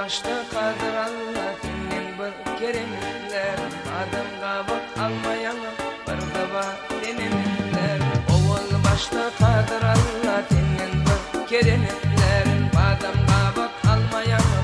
başta kadir Allah senin bir keremitler. Adamga bak almayana bir dava denemitler. Oğul başta kadir Allah senin bir keremitler. Adamga bak almayana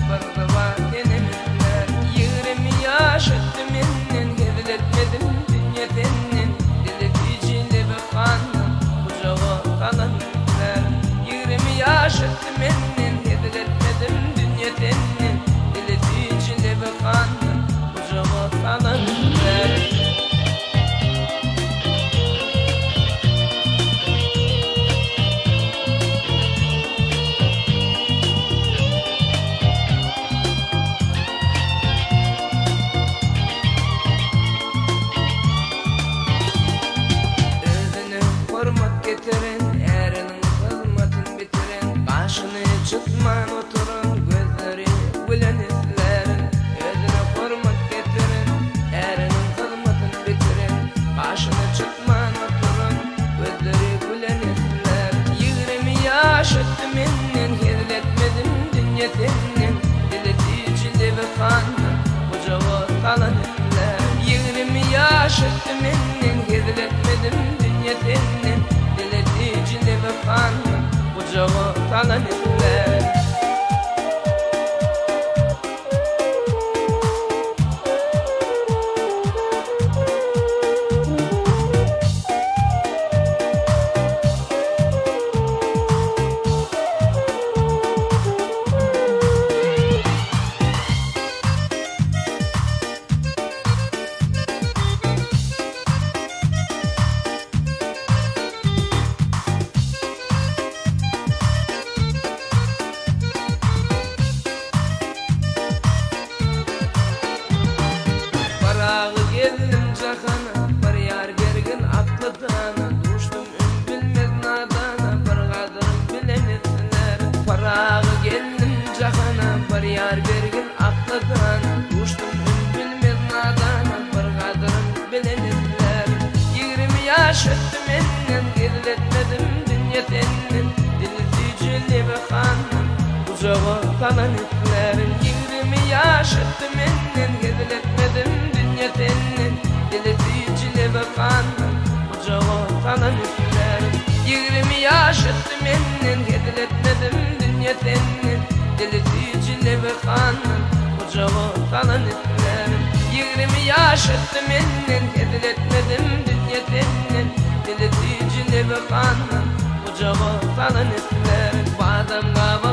bir dava denemitler. 20 yaş ettim innen hediletmedim dünya tennen. Dileticiyle bir kanım kucağa kalanlar. 20 yaş ettim innen hediletmedim dünya tennen. Dileticiyle bir kanım kucağa kalanlar. Getirin, erinin hizmetin bitirin. Başını çıtman oturun, gözleri gülenizlerin. Özüne hürmet getirin, erinin hizmetin bitirin. Başını çıtman oturun, gözleri gülenizlerin. 20 yaş ettim innen, hizletmedim dünya tennen. Dileticili ve kanım, kucağa kalanizler. 20 yaş ettim innen, hizletmedim dünya tennen. Dileticili ve kanım kucağa kalanizler. Geldim cahana, bir yar gergin aklıdana. Düştüm ün bilmez nadana, bir kadın bilenizler. Parağı geldim cahana, bir yar gergin aklıdana. Düştüm ün bilmez nadana, bir kadın bilenizler. 20 yaş ettim ennen, gizletmedim dünya tennen. Dileticili ve kanım kucağa kalanizler. 20 yaş ettim ennen, gizletmedim dünya tennen. Dileticili ve kanım kucağa kalanizler. 20 yaş ettim ennen, hediletmedim dünya tennen. Dileticili ve kanım kucağa kalanizler. 20 yaş ettim ennen, hediletmedim dünya tennen. Dileticili ve kanım kucağa kalanizler. Bu adamga